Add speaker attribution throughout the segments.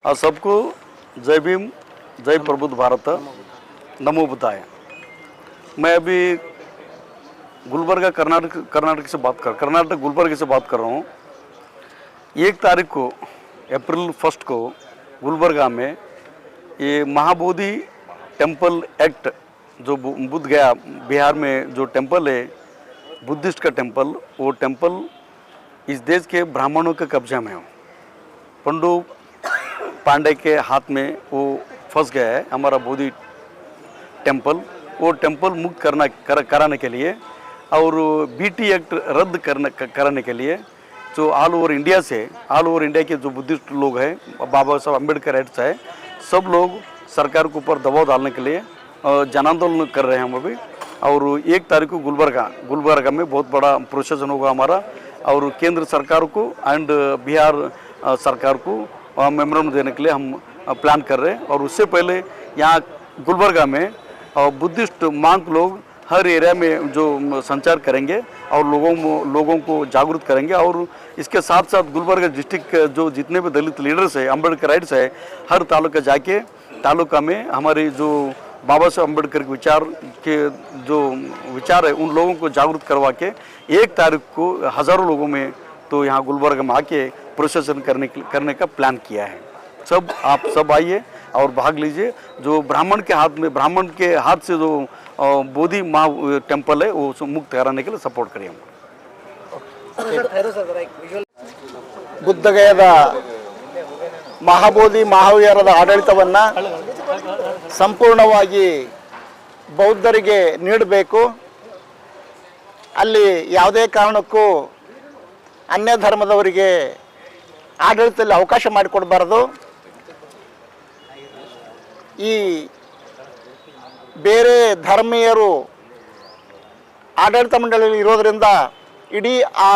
Speaker 1: आप सबको जय भीम, जय प्रबुद्ध भारत, नमो बुद्धाय। मैं अभी गुलबर्गा कर्नाटक गुलबर्गा से बात कर रहा हूँ। 1 तारीख को अप्रैल 1 को गुलबर्गा में ये महाबोधि टेम्पल एक्ट जो बुद्ध गया बिहार में जो टेम्पल है बुद्धिस्ट का टेम्पल, वो टेम्पल इस देश के ब्राह्मणों के कब्जा में हो। पंडू पांडे के हाथ में वो फंस गया है हमारा बोधि टेम्पल। वो टेम्पल मुक्त कराने के लिए और बीटी एक्ट रद्द कराने के लिए जो ऑल ओवर इंडिया के जो बुद्धिस्ट लोग हैं, बाबा साहब अम्बेडकर राइट्स है, सब लोग सरकार के ऊपर दबाव डालने के लिए जन आंदोलन कर रहे हैं हम अभी। और 1 तारीख को गुलबर्गा में बहुत बड़ा प्रोसेसन होगा हमारा, और केंद्र सरकार को एंड बिहार सरकार को मेमोरेंडम देने के लिए हम प्लान कर रहे हैं। और उससे पहले यहाँ गुलबर्गा में बुद्धिस्ट मांग लोग हर एरिया में जो संचार करेंगे और लोगों को जागरूक करेंगे। और इसके साथ साथ गुलबर्गा डिस्ट्रिक्ट जो जितने भी दलित लीडर्स है, अम्बेडकर राइट्स है, हर तालुका जाके तालुका में हमारी जो बाबा साहब अम्बेडकर के जो विचार है उन लोगों को जागरूक करवा के 1 तारीख को हज़ारों लोगों में तो यहाँ गुलबर्गा में आके प्रोसेसन करने का प्लान किया है। आप सब आइए और भाग लीजिए। जो ब्राह्मण के हाथ से जो बोधि महा टेम्पल है वो मुक्त कराने के लिए सपोर्ट करिए।
Speaker 2: ಬುದ್ಧಗಯದ ಮಹಾಬೋಧಿ ಮಹಾವೀರದ ಆಡಳಿತವನ್ನು ಸಂಪೂರ್ಣವಾಗಿ ಬೌದ್ಧರಿಗೆ ನೀಡಬೇಕು. ಅಲ್ಲಿ ಯಾವುದೇ ಕಾರಣಕ್ಕೂ ಅನ್ಯ ಧರ್ಮದವರಿಗೆ ಆಡಳಿತದಲ್ಲಿ ಅವಕಾಶ ಮಾಡಿಕೊಡಬಾರದು. ಈ ಬೇರೆ ಧರ್ಮೀಯರು ಆಡಳಿತ ಮಂಡಳಿಯಲ್ಲಿ ಇರೋದರಿಂದ ಇಡೀ ಆ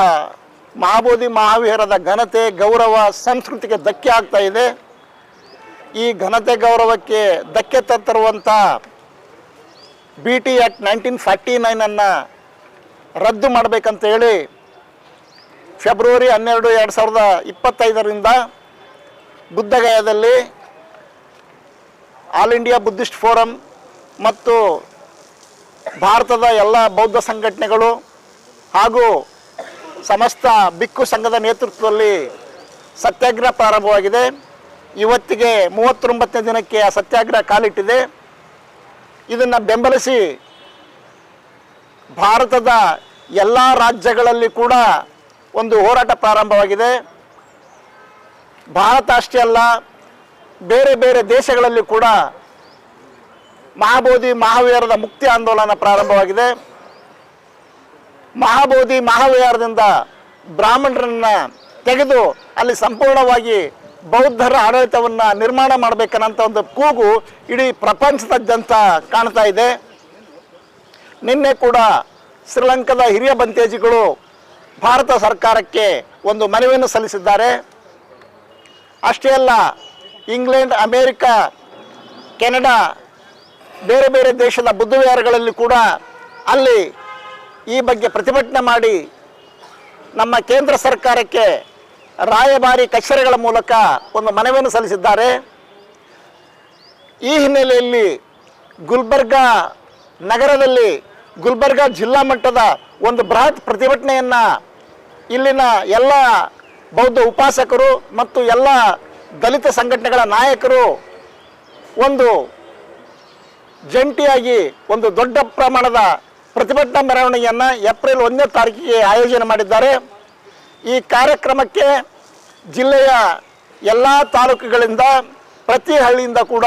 Speaker 2: ಮಹಾಬೋಧಿ ಮಹಾವೀರದ ಘನತೆ, ಗೌರವ, ಸಂಸ್ಕೃತಿಗೆ ಧಕ್ಕೆ ಆಗ್ತಾ ಇದೆ. ಈ ಘನತೆ ಗೌರವಕ್ಕೆ ಧಕ್ಕೆ ತರುವಂಥ BT ಆಕ್ಟ್ 1949 ರದ್ದು ಮಾಡಬೇಕಂತ ಹೇಳಿ ಫೆಬ್ರವರಿ 12, 2025ರಿಂದ ಬುದ್ಧಗಯಾದಲ್ಲಿ ಆಲ್ ಇಂಡಿಯಾ ಬುದ್ಧಿಸ್ಟ್ ಫೋರಂ ಮತ್ತು ಭಾರತದ ಎಲ್ಲ ಬೌದ್ಧ ಸಂಘಟನೆಗಳು ಹಾಗೂ ಸಮಸ್ತ ಬಿಕ್ಕು ಸಂಘದ ನೇತೃತ್ವದಲ್ಲಿ ಸತ್ಯಾಗ್ರಹ ಪ್ರಾರಂಭವಾಗಿದೆ. ಇವತ್ತಿಗೆ 39ನೇ ದಿನಕ್ಕೆ ಆ ಸತ್ಯಾಗ್ರಹ ಕಾಲಿಟ್ಟಿದೆ. ಇದನ್ನು ಬೆಂಬಲಿಸಿ ಭಾರತದ ಎಲ್ಲ ರಾಜ್ಯಗಳಲ್ಲಿ ಕೂಡ ಒಂದು ಹೋರಾಟ ಪ್ರಾರಂಭವಾಗಿದೆ. ಭಾರತ ಅಷ್ಟೇ ಅಲ್ಲ, ಬೇರೆ ಬೇರೆ ದೇಶಗಳಲ್ಲಿ ಕೂಡ ಮಹಾಬೋಧಿ ಮಹಾವೀರದ ಮುಕ್ತಿ ಆಂದೋಲನ ಪ್ರಾರಂಭವಾಗಿದೆ. ಮಹಾಬೋಧಿ ಮಹಾವೀರದಿಂದ ಬ್ರಾಹ್ಮಣರನ್ನು ತೆಗೆದು ಅಲ್ಲಿ ಸಂಪೂರ್ಣವಾಗಿ ಬೌದ್ಧರ ಆಡಳಿತವನ್ನು ನಿರ್ಮಾಣ ಮಾಡಬೇಕನ್ನಂಥ ಒಂದು ಕೂಗು ಇಡೀ ಪ್ರಪಂಚದಾದ್ಯಂತ ಕಾಣ್ತಾ ಇದೆ. ನಿನ್ನೆ ಕೂಡ ಶ್ರೀಲಂಕಾದ ಹಿರಿಯ ಬಂತೇಜಿಗಳು ಭಾರತ ಸರ್ಕಾರಕ್ಕೆ ಒಂದು ಮನವಿಯನ್ನು ಸಲ್ಲಿಸಿದ್ದಾರೆ. ಅಷ್ಟೇ ಅಲ್ಲ, ಇಂಗ್ಲೆಂಡ್, ಅಮೇರಿಕಾ, ಕೆನಡಾ, ಬೇರೆ ಬೇರೆ ದೇಶದ ಬುದ್ಧ ವಿಹಾರಗಳಲ್ಲಿ ಕೂಡ ಅಲ್ಲಿ ಈ ಬಗ್ಗೆ ಪ್ರತಿಭಟನೆ ಮಾಡಿ ನಮ್ಮ ಕೇಂದ್ರ ಸರ್ಕಾರಕ್ಕೆ ರಾಯಭಾರಿ ಕಚೇರಿಗಳ ಮೂಲಕ ಒಂದು ಮನವಿಯನ್ನು ಸಲ್ಲಿಸಿದ್ದಾರೆ. ಈ ಹಿನ್ನೆಲೆಯಲ್ಲಿ ಗುಲ್ಬರ್ಗಾ ನಗರದಲ್ಲಿ ಗುಲ್ಬರ್ಗಾ ಜಿಲ್ಲಾ ಮಟ್ಟದ ಒಂದು ಬೃಹತ್ ಪ್ರತಿಭಟನೆಯನ್ನು ಇಲ್ಲಿನ ಎಲ್ಲ ಬೌದ್ಧ ಉಪಾಸಕರು ಮತ್ತು ಎಲ್ಲ ದಲಿತ ಸಂಘಟನೆಗಳ ನಾಯಕರು ಒಂದು ಜಂಟಿಯಾಗಿ ಒಂದು ದೊಡ್ಡ ಪ್ರಮಾಣದ ಪ್ರತಿಭಟನಾ ಮೆರವಣಿಗೆಯನ್ನು ಏಪ್ರಿಲ್ 1ನೇ ತಾರೀಕಿಗೆ ಆಯೋಜನೆ ಮಾಡಿದ್ದಾರೆ. ಈ ಕಾರ್ಯಕ್ರಮಕ್ಕೆ ಜಿಲ್ಲೆಯ ಎಲ್ಲ ತಾಲೂಕುಗಳಿಂದ, ಪ್ರತಿ ಹಳ್ಳಿಯಿಂದ ಕೂಡ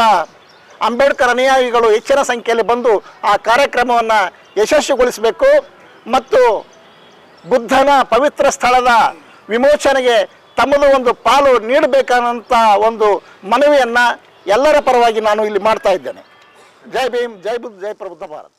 Speaker 2: ಅಂಬೇಡ್ಕರ್ ಅನುಯಾಯಿಗಳು ಹೆಚ್ಚಿನ ಸಂಖ್ಯೆಯಲ್ಲಿ ಬಂದು ಆ ಕಾರ್ಯಕ್ರಮವನ್ನು ಯಶಸ್ವಿಗೊಳಿಸಬೇಕು ಮತ್ತು ಬುದ್ಧನ ಪವಿತ್ರ ಸ್ಥಳದ ವಿಮೋಚನೆಗೆ ತಮ್ಮದು ಒಂದು ಪಾಲು ನೀಡಬೇಕನ್ನಂಥ ಒಂದು ಮನವಿಯನ್ನು ಎಲ್ಲರ ಪರವಾಗಿ ನಾನು ಇಲ್ಲಿ ಮಾಡ್ತಾ ಇದ್ದೇನೆ. ಜೈ ಭೀಮ್, ಜೈ ಬುದ್ಧ, ಜೈ ಪ್ರಬುದ್ಧ ಭಾರತ್.